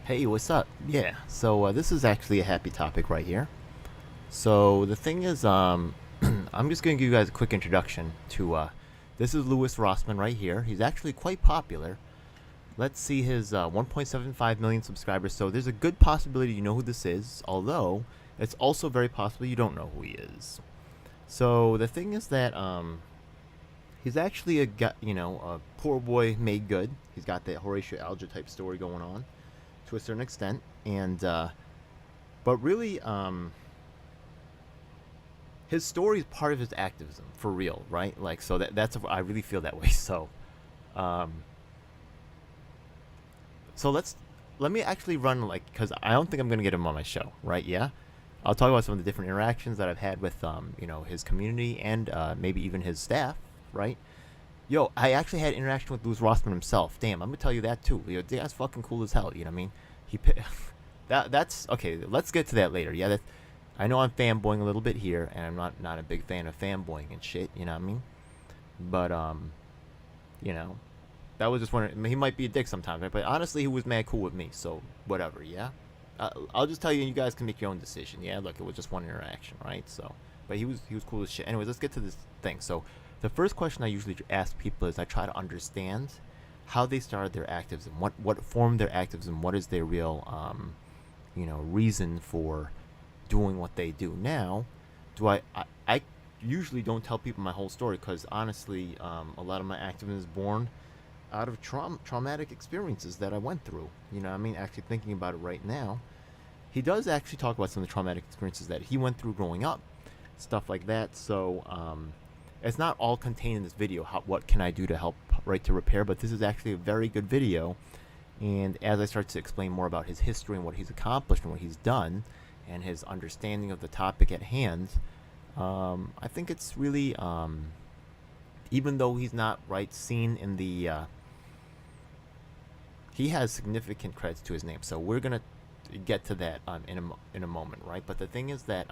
Hey, what's up? Yeah, so this is actually a happy topic right here. So the thing is, I'm just gonna give you guys a quick introduction to. This is Louis Rossman right here. He's actually quite popular. Let's see his 1.75 million subscribers. So there's a good possibility you know who this is, although it's also very possible you don't know who he is. So the thing is that he's actually a guy, a poor boy made good. He's got that Horatio Alger type story going on to a certain extent, and but really, his story is part of his activism for real, right? Like, so I really feel that way. Um, so let me actually run like because I don't think I'm gonna get him on my show, right? Yeah, I'll talk about some of the different interactions that I've had with his community and maybe even his staff, right? Yo, I actually had interaction with Louis Rossman himself. Damn, I'm gonna tell you that too. Yo, the guy's fucking cool as hell. You know what I mean? He that's okay. Let's get to that later. Yeah, I know I'm fanboying a little bit here, and I'm not a big fan of fanboying and shit. You know what I mean? But you know, that was just one. I mean, he might be a dick sometimes, right? But honestly, he was mad cool with me. So whatever. Yeah. I'll just tell you, and you guys can make your own decision. Yeah. Look, it was just one interaction, right? So, but he was cool as shit. Anyways, let's get to this thing. So, the first question I usually ask people is I try to understand how they started their activism, what formed their activism, what is their real reason for doing what they do. Now, do I usually don't tell people my whole story because honestly, a lot of my activism is born out of traumatic experiences that I went through. You know what I mean? Actually thinking about it right now, he does actually talk about some of the traumatic experiences that he went through growing up, stuff like that. So it's not all contained in this video. What can I do to help right to repair? But this is actually a very good video. And as I start to explain more about his history and what he's accomplished and what he's done, and his understanding of the topic at hand, I think it's really, even though he's not right seen in the, he has significant credits to his name. So we're gonna get to that in a moment, right? But the thing is that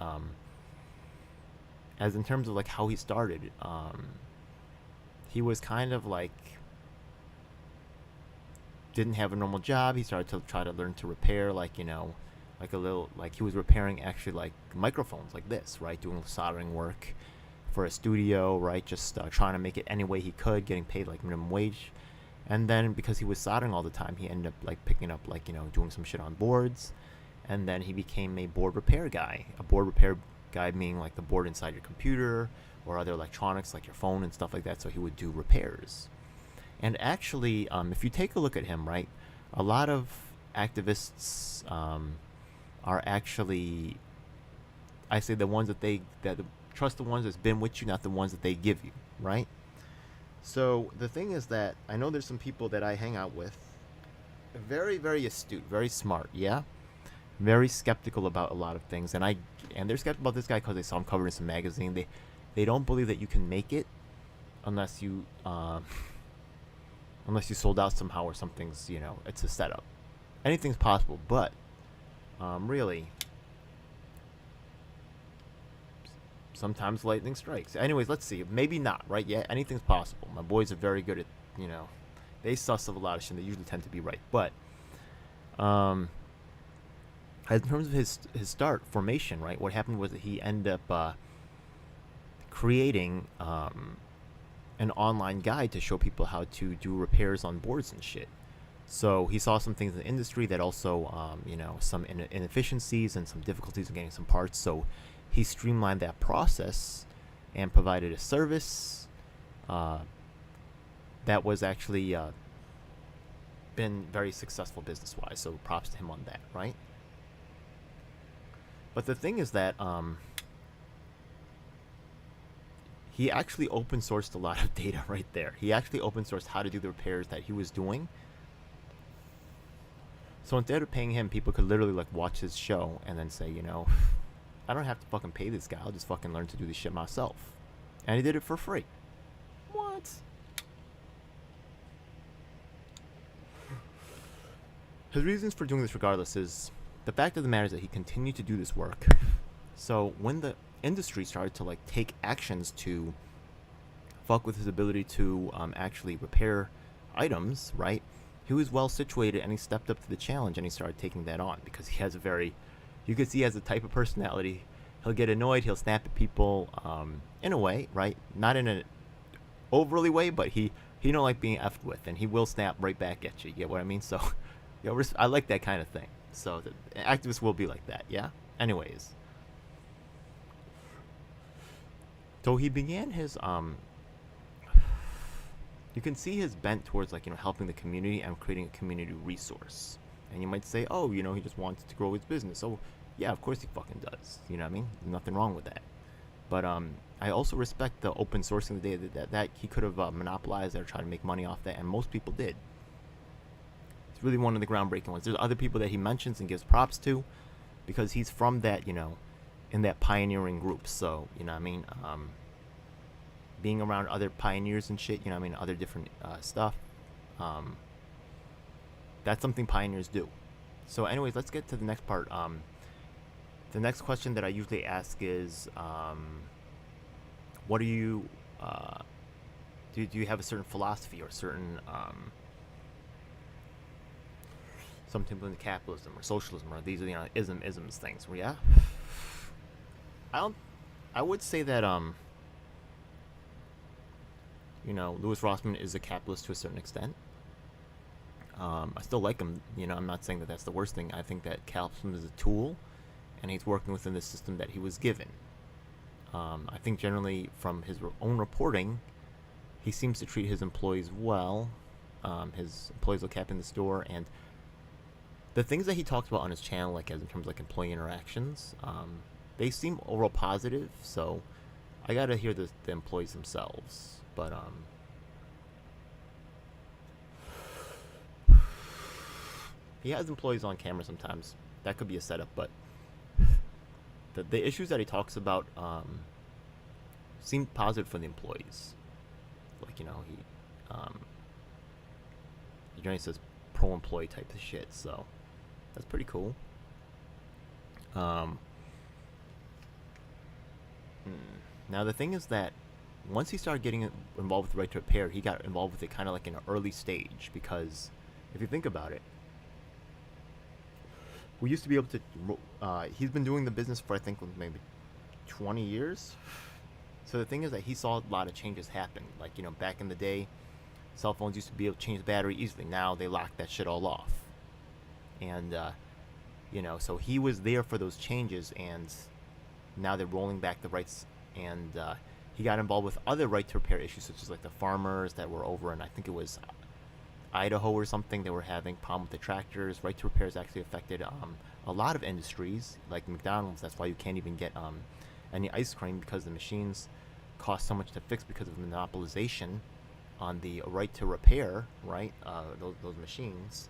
as in terms of like how he started, he was kind of like didn't have a normal job. He started to try to learn to repair, like like a little like he was repairing actually like microphones like this, right? Doing soldering work for a studio, right? Just trying to make it any way he could, getting paid like minimum wage. And then because he was soldering all the time, he ended up like picking up like doing some shit on boards, and then he became a board repair guy. A board repair guy meaning like the board inside your computer or other electronics like your phone and stuff like that. So he would do repairs. And actually, if you take a look at him, right, a lot of activists are actually, I say the ones that trust the ones that's been with you, not the ones that they give you, right? So the thing is that I know there's some people that I hang out with, very very astute, very smart, yeah, very skeptical about a lot of things, and they're skeptical about this guy because they saw him covered in some magazine. They don't believe that you can make it unless you unless you sold out somehow or something's it's a setup. Anything's possible, but really sometimes lightning strikes. Anyways, let's see. Maybe not, right? Yeah, anything's possible. My boys are very good at they suss of a lot of shit. They usually tend to be right, but um, in terms of his start formation, right? What happened was that he ended up creating an online guide to show people how to do repairs on boards and shit. So he saw some things in the industry that also, some inefficiencies and some difficulties in getting some parts. So he streamlined that process and provided a service that was actually been very successful business-wise. So props to him on that, right? But the thing is that he actually open sourced a lot of data right there. He actually open sourced how to do the repairs that he was doing. So instead of paying him, people could literally like watch his show and then say, I don't have to fucking pay this guy. I'll just fucking learn to do this shit myself. And he did it for free. What? His reasons for doing this regardless is the fact of the matter is that he continued to do this work. So when the industry started to like take actions to fuck with his ability to actually repair items, right? he was well situated, and he stepped up to the challenge, and he started taking that on because he has a very, you could see he has a type of personality. He'll get annoyed, he'll snap at people, in a way, right? Not in an overly way, but he don't like being effed with, and he will snap right back at you. You get what I mean? So, I like that kind of thing. So the activists will be like that, yeah. Anyways, so he began his you can see his bent towards, like, helping the community and creating a community resource. And you might say, oh, he just wants to grow his business. So yeah, of course he fucking does. You know what I mean? There's nothing wrong with that. But I also respect the open sourcing the data that he could have monopolized or tried to make money off that, and most people did. It's really one of the groundbreaking ones. There's other people that he mentions and gives props to, because he's from that, in that pioneering group. So, you know what I mean? Being around other pioneers and shit, other different stuff. That's something pioneers do. So anyways, let's get to the next part. The next question that I usually ask is, what do you, do you have a certain philosophy or certain, something in capitalism or socialism, or these are, isms things, where, yeah? I would say that, Louis Rossman is a capitalist to a certain extent. I still like him. I'm not saying that that's the worst thing. I think that capitalism is a tool, and he's working within the system that he was given. I think generally, from his own reporting, he seems to treat his employees well. His employees look happy in the store, and the things that he talks about on his channel, like as in terms of like employee interactions, they seem overall positive. So I gotta hear the employees themselves. But he has employees on camera sometimes. That could be a setup, but the issues that he talks about seem positive for the employees. Like, he generally says pro-employee type of shit, so that's pretty cool. Now the thing is that once he started getting involved with the right to repair, he got involved with it kind of like in an early stage, because if you think about it, we used to be able to, he's been doing the business for, I think, maybe 20 years. So the thing is that he saw a lot of changes happen. Like, back in the day, cell phones used to be able to change the battery easily. Now they lock that shit all off. And, so he was there for those changes, and now they're rolling back the rights, and he got involved with other right to repair issues, such as like the farmers that were over, and I think it was Idaho or something, they were having problem with the tractors. Right to repair has actually affected a lot of industries, like McDonald's. That's why you can't even get any ice cream, because the machines cost so much to fix because of monopolization on the right to repair, right? Those machines.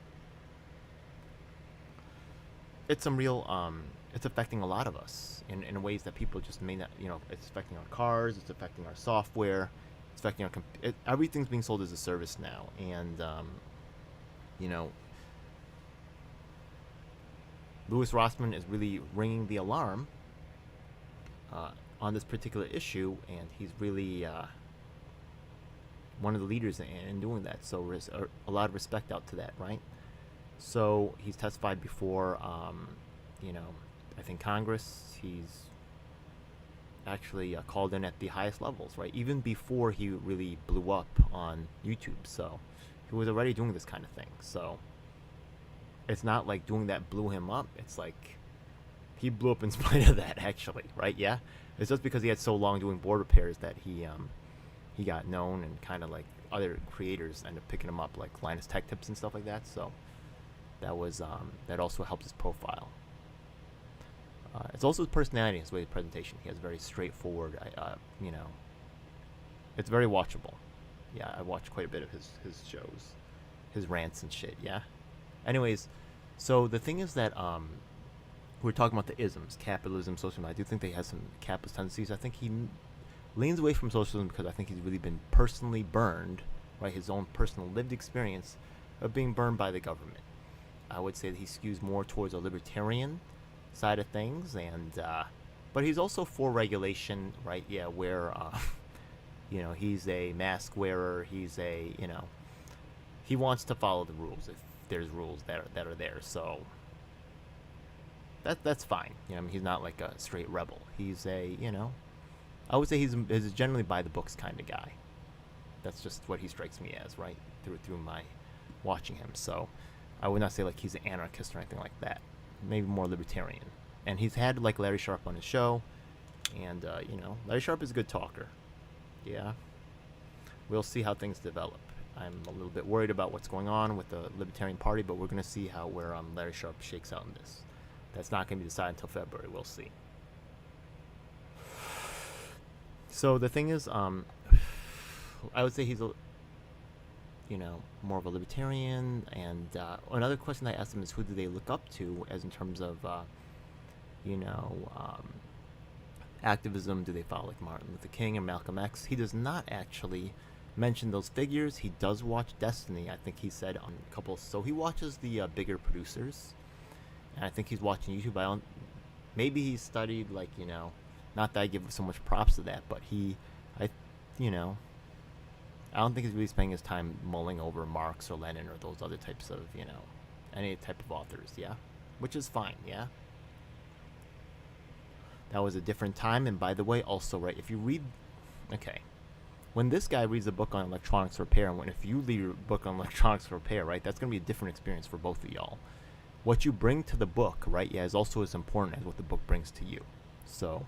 It's some real, it's affecting a lot of us in ways that people just may not, it's affecting our cars, it's affecting our software, it's affecting our, everything's being sold as a service now. And, Louis Rossman is really ringing the alarm on this particular issue, and he's really one of the leaders in doing that. So a lot of respect out to that, right? So he's testified before, I think Congress. He's actually called in at the highest levels, right? Even before he really blew up on YouTube. So he was already doing this kind of thing. So it's not like doing that blew him up. It's like he blew up in spite of that, actually, right? Yeah. It's just because he had so long doing board repairs that he got known, and kind of like other creators ended up picking him up, like Linus Tech Tips and stuff like that. So that was that also helps his profile. It's also his personality, his way of presentation. He has very straightforward, it's very watchable. Yeah, I watch quite a bit of his shows, his rants and shit, yeah? Anyways, so the thing is that we're talking about the isms, capitalism, socialism. I do think that he has some capitalist tendencies. I think he leans away from socialism because I think he's really been personally burned, right? His own personal lived experience of being burned by the government. I would say that he skews more towards a libertarian side of things, and but he's also for regulation, right? Yeah, where he's a mask wearer, he's a he wants to follow the rules if there's rules that are there. So that's fine. I mean, he's not like a straight rebel. He's a, I would say he's a generally by the books kind of guy. That's just what he strikes me as, right? Through my watching him. So I would not say like he's an anarchist or anything like that. Maybe more libertarian. And he's had like Larry Sharpe on his show, and Larry Sharpe is a good talker. Yeah. We'll see how things develop. I'm a little bit worried about what's going on with the Libertarian Party, but we're going to see where Larry Sharpe shakes out in this. That's not going to be decided until February. We'll see. So the thing is, I would say he's more of a libertarian. And another question I asked him is, who do they look up to, as in terms of, activism? Do they follow like Martin Luther King and Malcolm X? He does not actually mention those figures. He does watch Destiny, I think he said on a couple. So he watches the bigger producers, and I think he's watching YouTube. Maybe he studied like not that I give so much props to that, but I don't think he's really spending his time mulling over Marx or Lenin or those other types of any type of authors. Yeah, which is fine. Yeah. That was a different time. And by the way, also, right, if you read, when this guy reads a book on electronics repair, and if you read a book on electronics repair, right, that's going to be a different experience for both of y'all. What you bring to the book, right, is also as important as what the book brings to you. So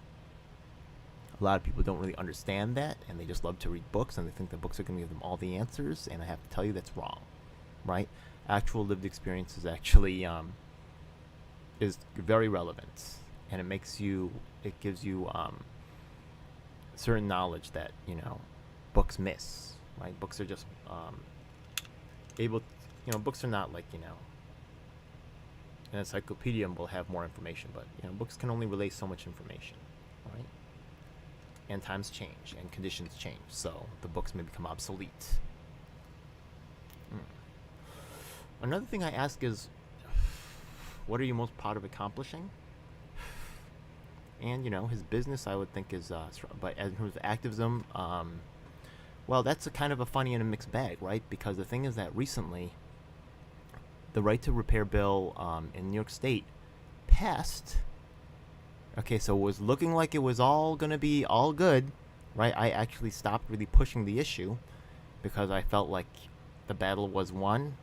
a lot of people don't really understand that, and they just love to read books, and they think that books are going to give them all the answers, and I have to tell you that's wrong, right? Actual lived experience is actually is very relevant. And it gives you certain knowledge that books miss, right? Books are just books are not like an encyclopedia will have more information, but books can only relay so much information, right? And times change and conditions change, so the books may become obsolete. Another thing I ask is, what are you most proud of accomplishing? And his business, I would think, is but in terms of activism, well, that's a kind of a funny and a mixed bag, right? Because the thing is that recently the right to repair bill in New York State passed. Okay, so it was looking like it was all gonna be all good, right? I actually stopped really pushing the issue because I felt like the battle was won.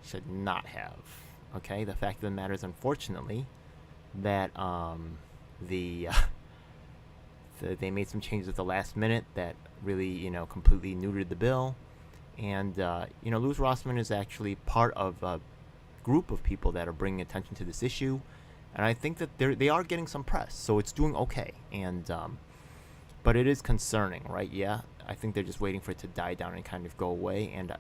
Should not have. Okay, the fact of the matter is, unfortunately, that they made some changes at the last minute that really completely neutered the bill. And Louis Rossman is actually part of a group of people that are bringing attention to this issue, and I think that they are getting some press, so it's doing okay. And but it is concerning, right? Yeah, I think they're just waiting for it to die down and kind of go away. And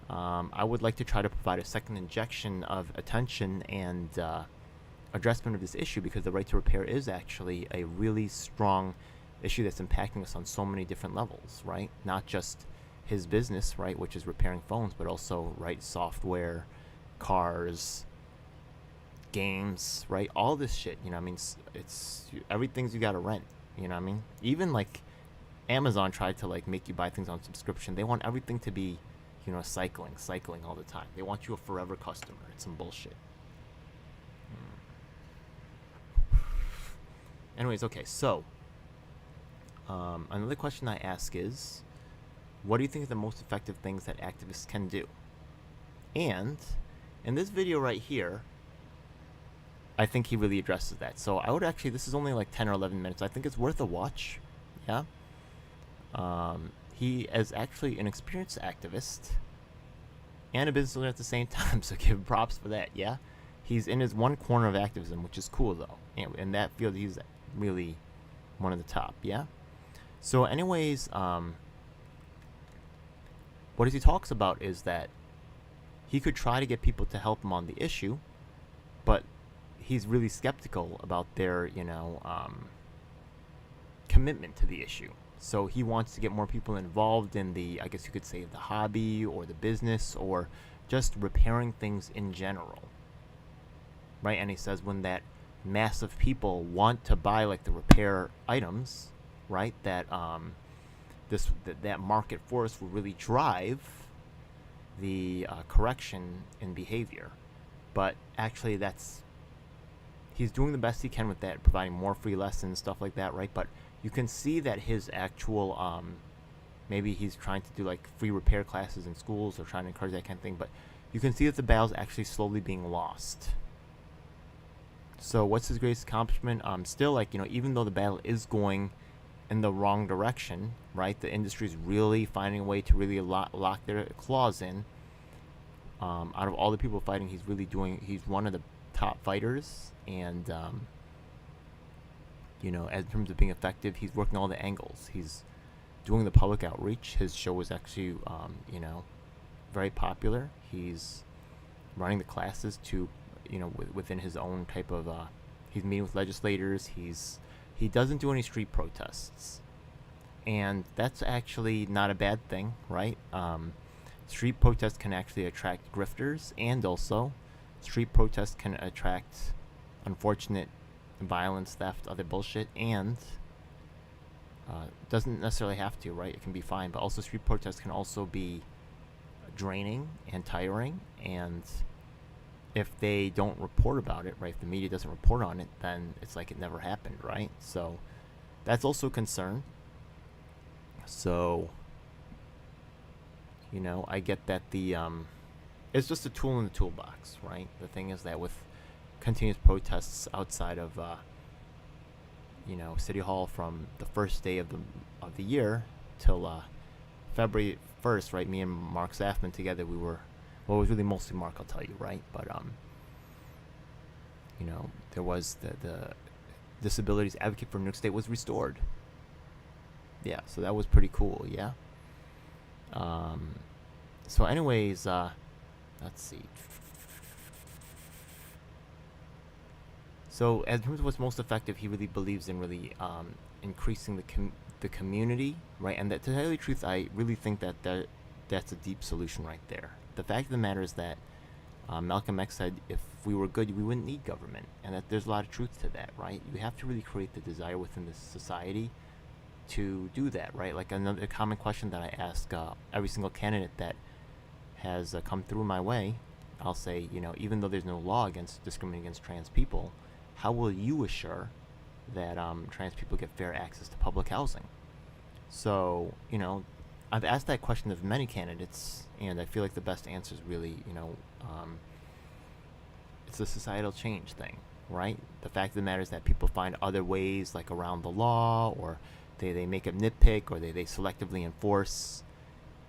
I would like to try to provide a second injection of attention and addressment of this issue, because the right to repair is actually a really strong issue that's impacting us on so many different levels, right? Not just his business, right, which is repairing phones, but also, right, software, cars, games, right? All this shit, I mean, it's everything's you gotta rent, I mean? Even like Amazon tried to like make you buy things on subscription. They want everything to be, cycling all the time. They want you a forever customer. It's some bullshit. Anyways, okay, so another question I ask is, what do you think are the most effective things that activists can do? And in this video right here, I think he really addresses that. So I would actually, this is only like 10 or 11 minutes. I think it's worth a watch. Yeah. He is actually an experienced activist and a business owner at the same time, so give props for that. Yeah. He's in his one corner of activism, which is cool though. In that field, he's really one of the top. Yeah. So anyways, what he talks about is that he could try to get people to help him on the issue, but he's really skeptical about their, commitment to the issue. So he wants to get more people involved in the, I guess you could say, the hobby or the business or just repairing things in general. Right? And he says when that mass of people want to buy like the repair items, right, that that market force will really drive the correction in behavior. But actually, he's doing the best he can with that, providing more free lessons, stuff like that, right? But you can see that his actual maybe he's trying to do like free repair classes in schools or trying to encourage that kind of thing, but you can see that the battle's actually slowly being lost. So what's his greatest accomplishment? Still, like, even though the battle is going in the wrong direction, right? The industry's really finding a way to really lock their claws in. Out of all the people fighting, he's one of the top fighters, and as in terms of being effective, he's working all the angles. He's doing the public outreach. His show is actually, very popular. He's running the classes to, within his own type of. He's meeting with legislators. He doesn't do any street protests, and that's actually not a bad thing, right? Street protests can actually attract grifters, and also street protests can attract unfortunate violence, theft, other bullshit, and doesn't necessarily have to, right? It can be fine, but also street protests can also be draining and tiring, and if they don't report about it, right, if the media doesn't report on it, then it's like it never happened, right? So that's also a concern. So, I get that it's just a tool in the toolbox, right? The thing is that with continuous protests outside of, City Hall from the first day of the year till February 1st, right? Me and Mark Zafman together, we were, well, it was really mostly Mark, I'll tell you, right? But there was the Disabilities Advocate for New York State was restored. Yeah, so that was pretty cool. Yeah. So anyways, let's see. So in terms of what's most effective, he really believes in really increasing the community, right? And that, to tell you the truth, I really think that's a deep solution right there. The fact of the matter is that Malcolm X said, if we were good, we wouldn't need government, and that there's a lot of truth to that, right? You have to really create the desire within this society to do that, right? Like another common question that I ask every single candidate that has come through my way, I'll say, even though there's no law against discriminating against trans people, how will you assure that trans people get fair access to public housing? So, I've asked that question of many candidates, and I feel like the best answer is really, it's a societal change thing, right? The fact of the matter is that people find other ways, like around the law, or they make a nitpick, or they selectively enforce.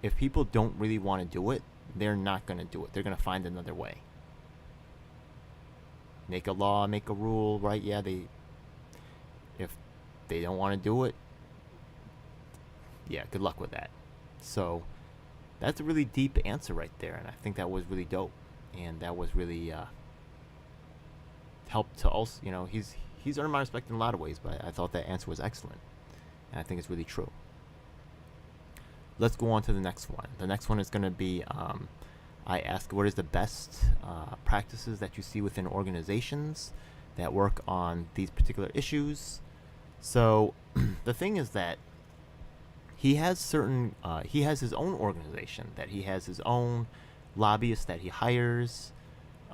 If people don't really want to do it, they're not going to do it. They're going to find another way. Make a law, make a rule, right? Yeah, if they don't want to do it, yeah, good luck with that. So that's a really deep answer right there, and I think that was really dope, and that was really helped to also, he's earned my respect in a lot of ways, but I thought that answer was excellent, and I think it's really true. Let's go on to the next one. The next one is going to be, I ask, what is the best practices that you see within organizations that work on these particular issues? So the thing is that he has his own organization, that he has his own lobbyists that he hires,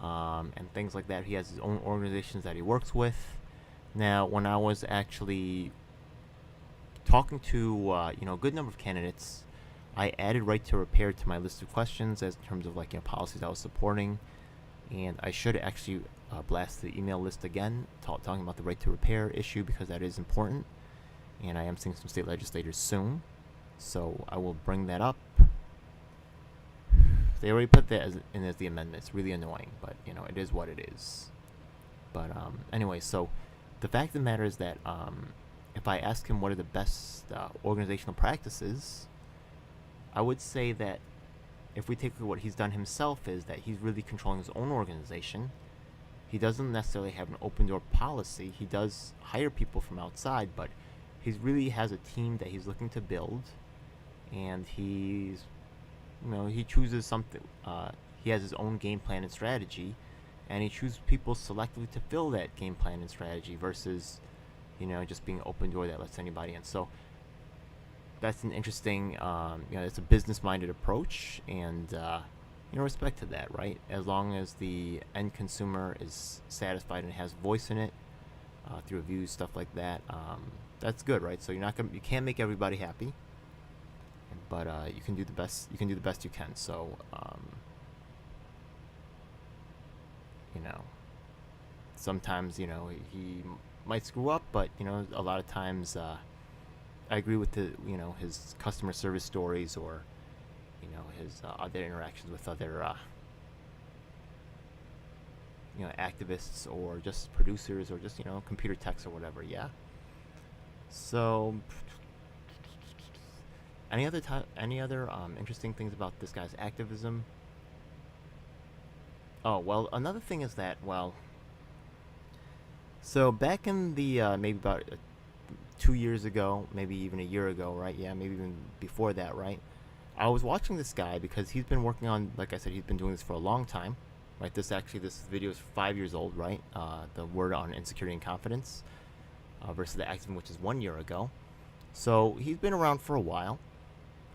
and things like that. He has his own organizations that he works with. Now, when I was actually talking to a good number of candidates, I added right to repair to my list of questions as in terms of policies I was supporting, and I should actually blast the email list again, talking about the right to repair issue, because that is important, and I am seeing some state legislators soon, so I will bring that up. They already put that as the amendment. It's really annoying, but it is what it is. But anyway, so the fact of the matter is that if I ask him what are the best organizational practices, I would say that if we take a look at what he's done himself, is that he's really controlling his own organization. He doesn't necessarily have an open door policy. He does hire people from outside, but he really has a team that he's looking to build, and he chooses something. He has his own game plan and strategy, and he chooses people selectively to fill that game plan and strategy versus, just being an open door that lets anybody in. So that's an interesting, it's a business-minded approach, and respect to that, right? As long as the end consumer is satisfied and has voice in it, through reviews, stuff like that, that's good, right? So you can't make everybody happy, but you can do the best. You can do the best you can. So, you know, sometimes he might screw up, but a lot of times I agree with his customer service stories, or his other interactions with other activists, or just producers, or just computer techs or whatever. Yeah. So, any other interesting things about this guy's activism? Oh, well, another thing is that, well, so back in the maybe about 2 years ago, maybe even a year ago, right? Yeah, maybe even before that, right? I was watching this guy because he's been working on, like I said, he's been doing this for a long time, right? This video is 5 years old, right? The word on insecurity and confidence versus the activism, which is 1 year ago. So he's been around for a while.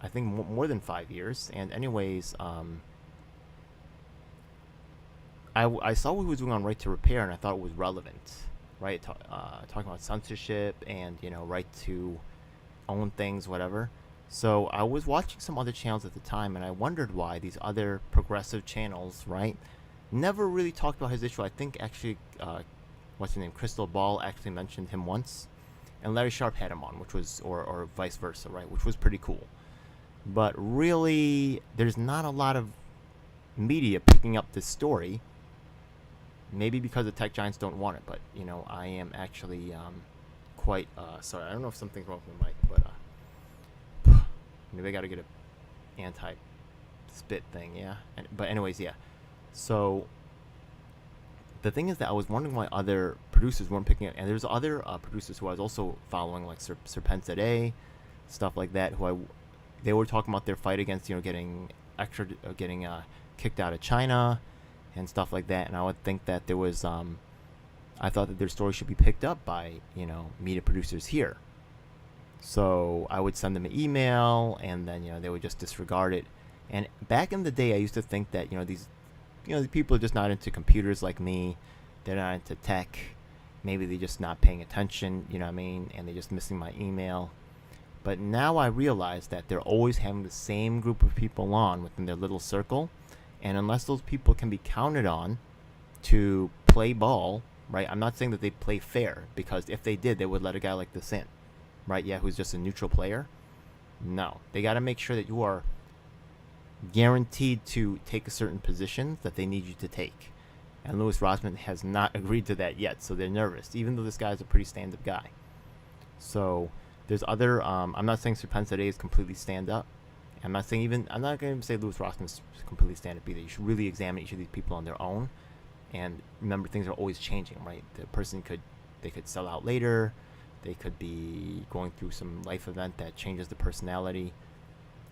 I think more than 5 years. And anyways, I saw what he was doing on Right to Repair, and I thought it was relevant, right? Talking about censorship and right to own things, whatever. So I was watching some other channels at the time, and I wondered why these other progressive channels, right, never really talked about his issue. I think actually, what's his name, Crystal Ball actually mentioned him once, and Larry Sharp had him on, which was, or vice versa, right, which was pretty cool. But really, there's not a lot of media picking up this story. Maybe because the tech giants don't want it, but I am actually quite sorry. I don't know if something's wrong with my mic, but maybe I got to get a anti-spit thing, yeah. But anyways, yeah. So the thing is that I was wondering why other producers weren't picking it, and there's other producers who I was also following, like Serpent A, stuff like that, they were talking about their fight against getting kicked out of China and stuff like that, and I would think that there was I thought that their story should be picked up by media producers here. So I would send them an email, and then they would just disregard it. And back in the day, I used to think that these people are just not into computers like me. They're not into tech. Maybe they're just not paying attention. You know what I mean? And they're just missing my email. But now I realize that they're always having the same group of people on within their little circle. And unless those people can be counted on to play ball, right? I'm not saying that they play fair, because if they did, they would let a guy like this in, right? Yeah, who's just a neutral player. No, they got to make sure that you are guaranteed to take a certain position that they need you to take. And Louis Rossman has not agreed to that yet, so they're nervous, even though this guy's a pretty stand-up guy. So there's other, I'm not saying Serpent today is completely stand-up. I'm not going to say Louis Rossman is completely stand-up either. You should really examine each of these people on their own. And remember, things are always changing, right? The person could sell out later. They could be going through some life event that changes the personality.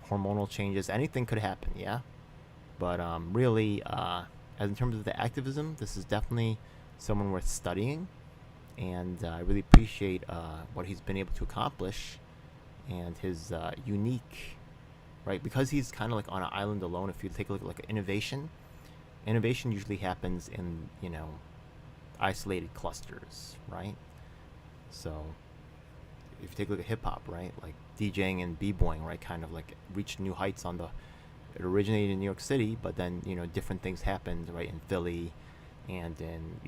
Hormonal changes. Anything could happen, yeah? But really, as in terms of the activism, this is definitely someone worth studying. And I really appreciate what he's been able to accomplish and his unique, right? Because he's kind of like on an island alone. If you take a look at like innovation usually happens in, isolated clusters, right? So if you take a look at hip-hop, right, like DJing and b-boying, right, kind of like reached new heights it originated in New York City, but then different things happened, right, in Philly and in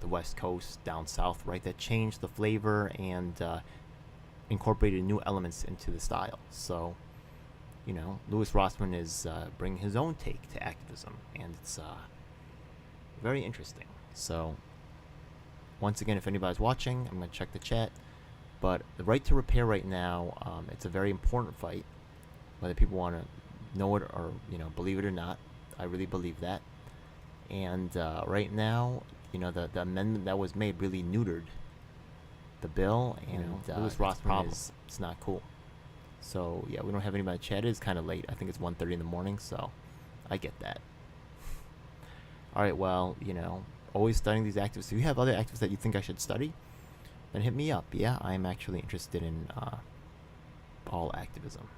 the West Coast, down south, right, that changed the flavor and incorporated new elements into the style. So Louis Rossman is bringing his own take to activism, and it's very interesting. So once again, if anybody's watching, I'm going to check the chat. But the Right to Repair right now, it's a very important fight, whether people want to know it or believe it or not. I really believe that. And right now, the amendment that was made really neutered the bill, and Louis Rossman it's not cool. So yeah, we don't have anybody chat. It is kind of late. I think it's 1:30 in the morning, so I get that. All right, well, always studying these activists. If you have other activists that you think I should study, then hit me up. Yeah, I'm actually interested in all activism.